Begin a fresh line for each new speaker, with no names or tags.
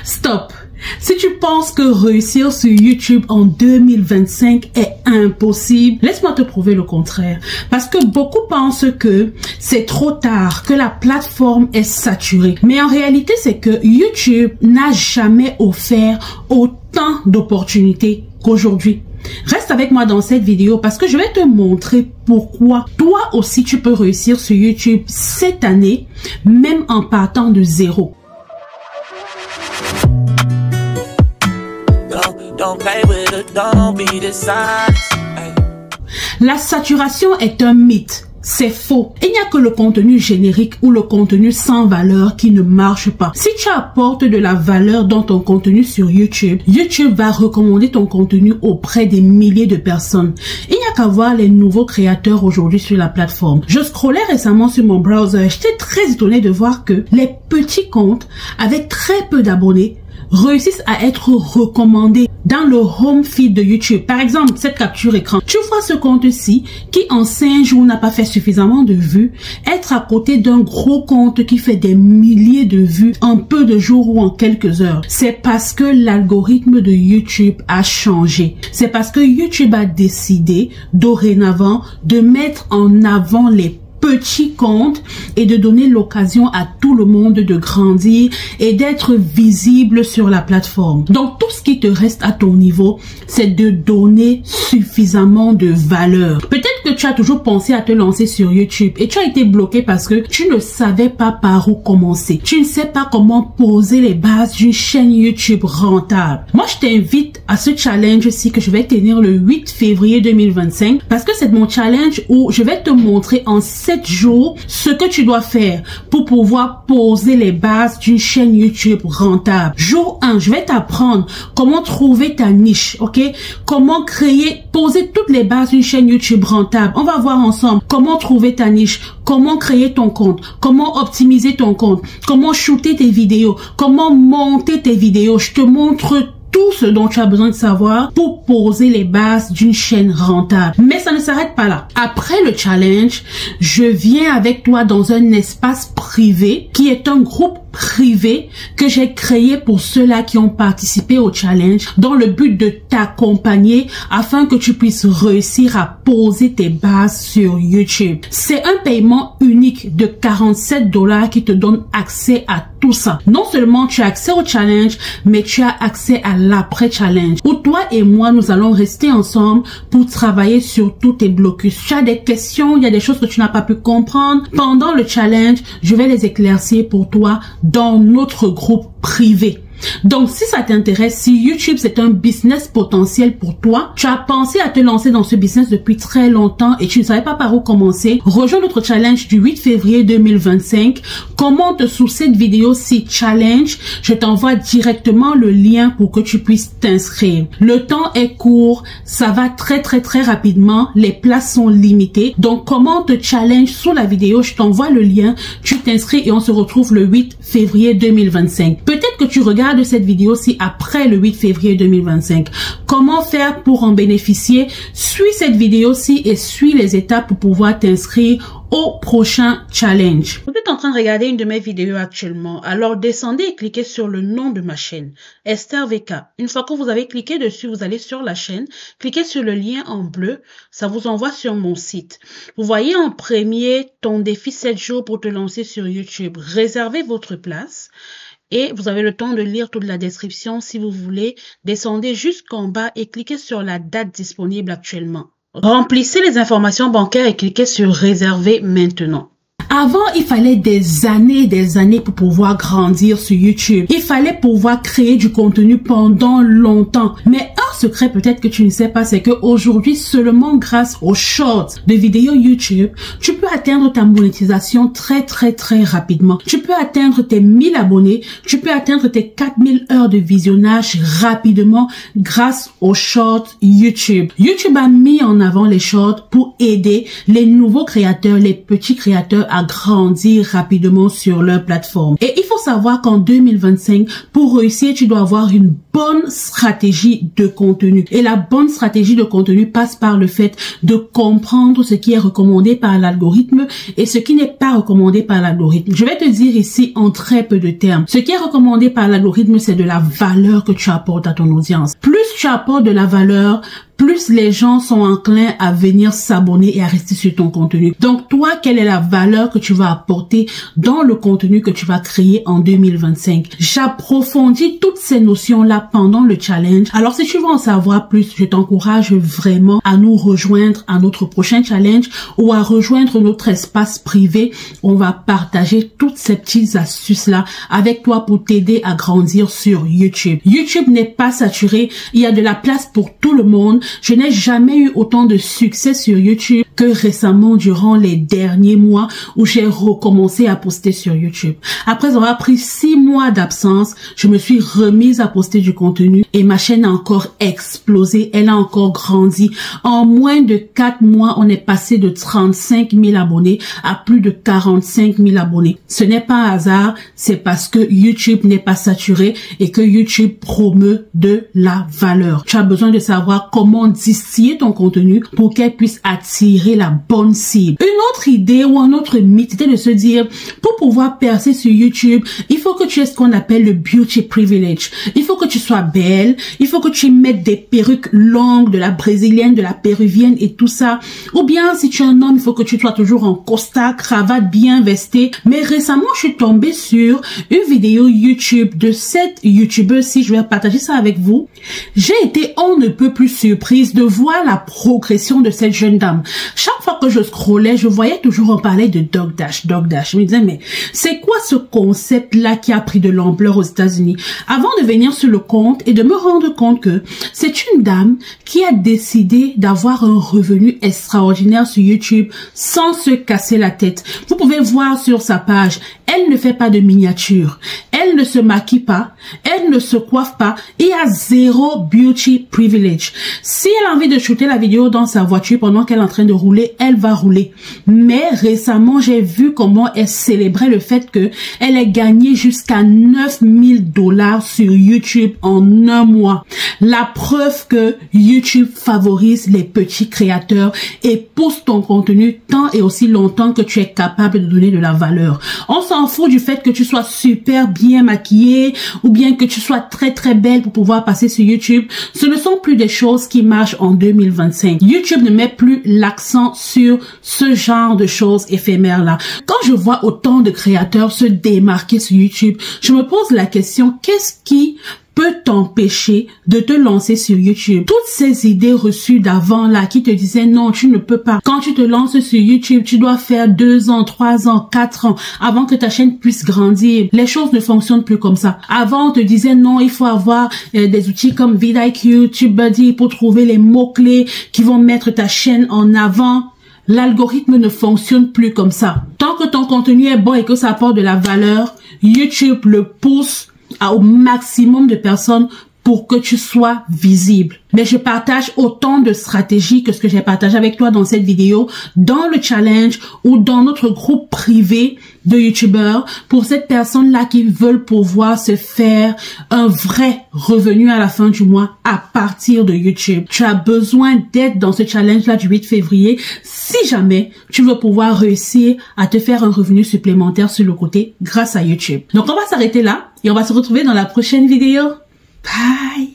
Stop! Si tu penses que réussir sur YouTube en 2025 est impossible, laisse-moi te prouver le contraire. Parce que beaucoup pensent que c'est trop tard, que la plateforme est saturée. Mais en réalité, c'est que YouTube n'a jamais offert autant d'opportunités qu'aujourd'hui. Reste avec moi dans cette vidéo parce que je vais te montrer pourquoi toi aussi tu peux réussir sur YouTube cette année, même en partant de zéro. La saturation est un mythe. C'est faux. Il n'y a que le contenu générique ou le contenu sans valeur qui ne marche pas. Si tu apportes de la valeur dans ton contenu sur YouTube, YouTube va recommander ton contenu auprès des milliers de personnes. Il n'y a qu'à voir les nouveaux créateurs aujourd'hui sur la plateforme. Je scrollais récemment sur mon browser. J'étais très étonnée de voir que les petits comptes avec très peu d'abonnés réussissent à être recommandés dans le home feed de YouTube. Par exemple, cette capture écran. Tu vois ce compte-ci qui en 5 jours n'a pas fait suffisamment de vues, être à côté d'un gros compte qui fait des milliers de vues en peu de jours ou en quelques heures. C'est parce que l'algorithme de YouTube a changé. C'est parce que YouTube a décidé dorénavant de mettre en avant les petits comptes et de donner l'occasion à tout le monde de grandir et d'être visible sur la plateforme. Donc tout ce qui te reste à ton niveau, c'est de donner suffisamment de valeur. Peut-être que tu as toujours pensé à te lancer sur YouTube et tu as été bloqué parce que tu ne savais pas par où commencer. Tu ne sais pas comment poser les bases d'une chaîne YouTube rentable. Moi, je t'invite à ce challenge-ci que je vais tenir le 8 février 2025 parce que c'est mon challenge où je vais te montrer en 7 jours ce que tu dois faire pour pouvoir poser les bases d'une chaîne YouTube rentable. Jour 1, je vais t'apprendre comment trouver ta niche, ok? Comment créer, poser toutes les bases d'une chaîne YouTube rentable. On va voir ensemble comment trouver ta niche, comment créer ton compte, comment optimiser ton compte, comment shooter tes vidéos, comment monter tes vidéos. Je te montre tout ce dont tu as besoin de savoir pour poser les bases d'une chaîne rentable. Mais ça ne s'arrête pas là. Après le challenge, je viens avec toi dans un espace privé qui est un groupe privé que j'ai créé pour ceux-là qui ont participé au challenge dans le but de t'accompagner afin que tu puisses réussir à poser tes bases sur YouTube. C'est un paiement unique de 47 $ qui te donne accès à tout ça. Non seulement tu as accès au challenge, mais tu as accès à l'après-challenge où toi et moi, nous allons rester ensemble pour travailler sur tous tes blocus. Tu as des questions, il y a des choses que tu n'as pas pu comprendre. Pendant le challenge, je vais les éclaircir pour toi dans notre groupe privé. Donc, si ça t'intéresse, si YouTube c'est un business potentiel pour toi, tu as pensé à te lancer dans ce business depuis très longtemps et tu ne savais pas par où commencer, rejoins notre challenge du 8 février 2025. Commente sous cette vidéo si challenge, je t'envoie directement le lien pour que tu puisses t'inscrire. Le temps est court, ça va très rapidement, les places sont limitées. Donc, commente challenge sous la vidéo, je t'envoie le lien, tu t'inscris et on se retrouve le 8 février 2025. Peut-être que tu regardes de cette vidéo-ci après le 8 février 2025. Comment faire pour en bénéficier? Suis cette vidéo-ci et suis les étapes pour pouvoir t'inscrire au prochain challenge. Vous êtes en train de regarder une de mes vidéos actuellement. Alors descendez et cliquez sur le nom de ma chaîne, Esther VK. Une fois que vous avez cliqué dessus, vous allez sur la chaîne, cliquez sur le lien en bleu, ça vous envoie sur mon site. Vous voyez en premier ton défi 7 jours pour te lancer sur YouTube. Réservez votre place. Et vous avez le temps de lire toute la description si vous voulez. Descendez jusqu'en bas et cliquez sur la date disponible actuellement. Remplissez les informations bancaires et cliquez sur réserver maintenant. Avant, il fallait des années pour pouvoir grandir sur YouTube. Il fallait pouvoir créer du contenu pendant longtemps. Mais un secret peut-être que tu ne sais pas, c'est que aujourd'hui, seulement grâce aux shorts de vidéos YouTube, tu peux atteindre ta monétisation très rapidement. Tu peux atteindre tes 1000 abonnés, tu peux atteindre tes 4000 heures de visionnage rapidement grâce aux shorts YouTube. YouTube a mis en avant les shorts pour aider les nouveaux créateurs, les petits créateurs à grandir rapidement sur leur plateforme. Et il faut savoir qu'en 2025, pour réussir, tu dois avoir une bonne stratégie de contenu. Et la bonne stratégie de contenu passe par le fait de comprendre ce qui est recommandé par l'algorithme et ce qui n'est pas recommandé par l'algorithme. Je vais te dire ici en très peu de termes. Ce qui est recommandé par l'algorithme, c'est de la valeur que tu apportes à ton audience. Plus tu apportes de la valeur, plus les gens sont enclins à venir s'abonner et à rester sur ton contenu. Donc toi, quelle est la valeur que tu vas apporter dans le contenu que tu vas créer en 2025? J'approfondis toutes ces notions-là pendant le challenge. Alors si tu veux en savoir plus, je t'encourage vraiment à nous rejoindre à notre prochain challenge ou à rejoindre notre espace privé. On va partager toutes ces petites astuces-là avec toi pour t'aider à grandir sur YouTube. YouTube n'est pas saturé. Il y a de la place pour tout le monde. Je n'ai jamais eu autant de succès sur YouTube que récemment durant les derniers mois où j'ai recommencé à poster sur YouTube. Après avoir pris 6 mois d'absence, je me suis remise à poster du contenu et ma chaîne a encore explosé, elle a encore grandi. En moins de 4 mois, on est passé de 35 000 abonnés à plus de 45 000 abonnés. Ce n'est pas un hasard, c'est parce que YouTube n'est pas saturé et que YouTube promeut de la valeur. Tu as besoin de savoir comment distiller ton contenu pour qu'elle puisse attirer la bonne cible. Une autre idée ou un autre mythe, c'était de se dire, pour pouvoir percer sur YouTube, il faut que tu aies ce qu'on appelle le beauty privilege. Il faut que tu sois belle, il faut que tu mettes des perruques longues, de la brésilienne, de la péruvienne et tout ça. Ou bien, si tu es un homme, il faut que tu sois toujours en costard, cravate bien vestée. Mais récemment, je suis tombée sur une vidéo YouTube de cette YouTubeuse-ci. Je vais partager ça avec vous. J'ai été on ne peut plus surprise de voir la progression de cette jeune dame. Chaque fois que je scrollais, je voyais toujours en parler de DoggDash. Je me disais, mais c'est quoi ce concept-là qui a pris de l'ampleur aux États-Unis? Avant de venir sur le compte et de me rendre compte que c'est une dame qui a décidé d'avoir un revenu extraordinaire sur YouTube sans se casser la tête. Vous pouvez voir sur sa page, elle ne fait pas de miniature, elle ne se maquille pas, elle ne se coiffe pas et a zéro beauty privilege. Si elle a envie de shooter la vidéo dans sa voiture pendant qu'elle est en train de rouler, elle va rouler. Mais récemment, j'ai vu comment elle célébrait le fait que elle ait gagné jusqu'à 9 000 $ sur YouTube en un mois. La preuve que YouTube favorise les petits créateurs et pousse ton contenu tant et aussi longtemps que tu es capable de donner de la valeur. On s'en fout du fait que tu sois super bien maquillée ou bien que tu sois très très belle pour pouvoir passer sur YouTube. Ce ne sont plus des choses qui marchent en 2025. YouTube ne met plus l'accent sur ce genre de choses éphémères là. Quand je vois autant de créateurs se démarquer sur YouTube, je me pose la question, qu'est-ce qui peut t'empêcher de te lancer sur YouTube? Toutes ces idées reçues d'avant là qui te disaient non, tu ne peux pas. Quand tu te lances sur YouTube, tu dois faire 2 ans, 3 ans, 4 ans avant que ta chaîne puisse grandir. Les choses ne fonctionnent plus comme ça. Avant, on te disait non, il faut avoir des outils comme vidIQ, TubeBuddy pour trouver les mots-clés qui vont mettre ta chaîne en avant. L'algorithme ne fonctionne plus comme ça. Tant que ton contenu est bon et que ça apporte de la valeur, YouTube le pousse au maximum de personnes pour que tu sois visible. Mais je partage autant de stratégies que ce que j'ai partagé avec toi dans cette vidéo, dans le challenge ou dans notre groupe privé de YouTubeurs pour ces personnes-là qui veulent pouvoir se faire un vrai revenu à la fin du mois à partir de YouTube. Tu as besoin d'être dans ce challenge-là du 8 février si jamais tu veux pouvoir réussir à te faire un revenu supplémentaire sur le côté grâce à YouTube. Donc on va s'arrêter là et on va se retrouver dans la prochaine vidéo. Bye!